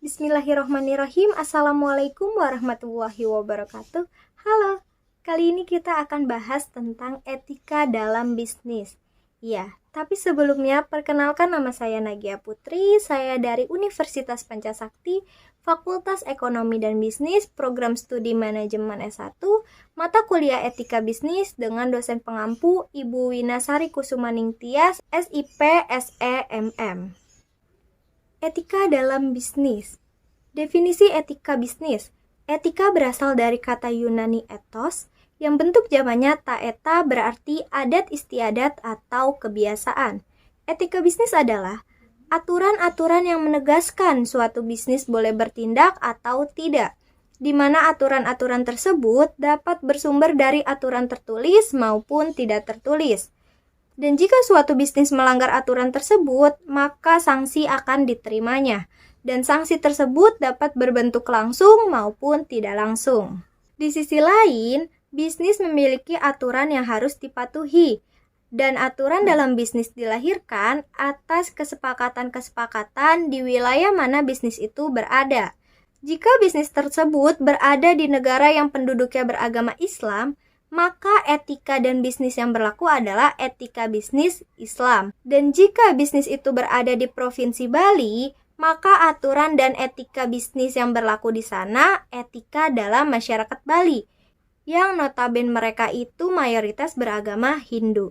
Bismillahirrahmanirrahim. Assalamualaikum warahmatullahi wabarakatuh. Halo, kali ini kita akan bahas tentang etika dalam bisnis. Ya, tapi sebelumnya perkenalkan nama saya Nagia Putri. Saya dari Universitas Pancasakti, Fakultas Ekonomi dan Bisnis, Program Studi Manajemen S1, mata kuliah Etika Bisnis dengan dosen pengampu Ibu Winasari Kusumaning Tias, SIP, SEMM. Etika dalam bisnis. Definisi etika bisnis. Etika berasal dari kata Yunani ethos, yang bentuk jamannya taeta berarti adat istiadat atau kebiasaan. Etika bisnis adalah aturan-aturan yang menegaskan suatu bisnis boleh bertindak atau tidak, di mana aturan-aturan tersebut dapat bersumber dari aturan tertulis maupun tidak tertulis. Dan jika suatu bisnis melanggar aturan tersebut, maka sanksi akan diterimanya. Dan sanksi tersebut dapat berbentuk langsung maupun tidak langsung. Di sisi lain, bisnis memiliki aturan yang harus dipatuhi. Dan aturan dalam bisnis dilahirkan atas kesepakatan-kesepakatan di wilayah mana bisnis itu berada. Jika bisnis tersebut berada di negara yang penduduknya beragama Islam, maka etika dan bisnis yang berlaku adalah etika bisnis Islam. Dan jika bisnis itu berada di Provinsi Bali, maka aturan dan etika bisnis yang berlaku di sana etika dalam masyarakat Bali, yang notabene mereka itu mayoritas beragama Hindu.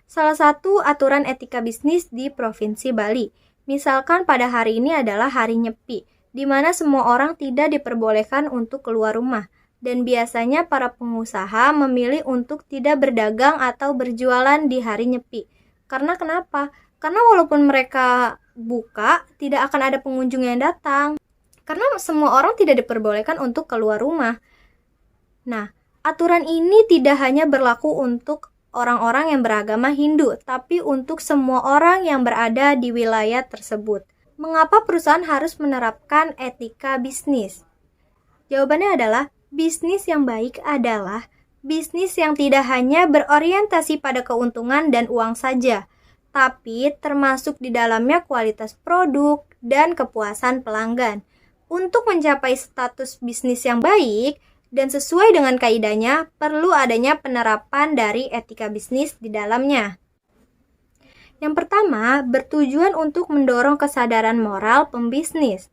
Salah satu aturan etika bisnis di Provinsi Bali, misalkan pada hari ini adalah hari Nyepi, di mana semua orang tidak diperbolehkan untuk keluar rumah. Dan biasanya para pengusaha memilih untuk tidak berdagang atau berjualan di hari Nyepi. Karena kenapa? Karena walaupun mereka buka, tidak akan ada pengunjung yang datang. Karena semua orang tidak diperbolehkan untuk keluar rumah. Nah, aturan ini tidak hanya berlaku untuk orang-orang yang beragama Hindu, tapi untuk semua orang yang berada di wilayah tersebut. Mengapa perusahaan harus menerapkan etika bisnis? Jawabannya adalah, bisnis yang baik adalah bisnis yang tidak hanya berorientasi pada keuntungan dan uang saja, tapi termasuk di dalamnya kualitas produk dan kepuasan pelanggan. Untuk mencapai status bisnis yang baik dan sesuai dengan kaidahnya, perlu adanya penerapan dari etika bisnis di dalamnya. Yang pertama, bertujuan untuk mendorong kesadaran moral pembisnis.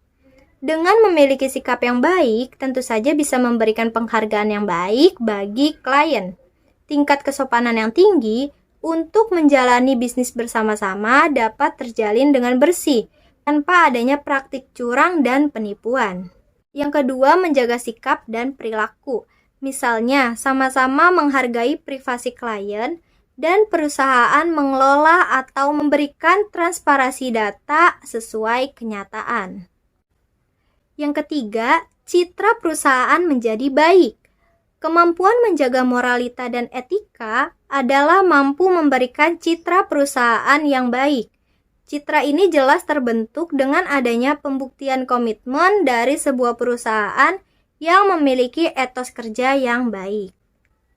Dengan memiliki sikap yang baik, tentu saja bisa memberikan penghargaan yang baik bagi klien. Tingkat kesopanan yang tinggi untuk menjalani bisnis bersama-sama dapat terjalin dengan bersih, tanpa adanya praktik curang dan penipuan. Yang kedua, menjaga sikap dan perilaku. Misalnya, sama-sama menghargai privasi klien dan perusahaan mengelola atau memberikan transparansi data sesuai kenyataan. Yang ketiga, citra perusahaan menjadi baik. Kemampuan menjaga moralita dan etika adalah mampu memberikan citra perusahaan yang baik. Citra ini jelas terbentuk dengan adanya pembuktian komitmen dari sebuah perusahaan yang memiliki etos kerja yang baik.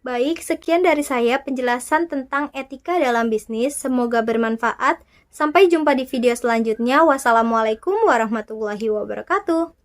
Baik, sekian dari saya penjelasan tentang etika dalam bisnis. Semoga bermanfaat. Sampai jumpa di video selanjutnya. Wassalamualaikum warahmatullahi wabarakatuh.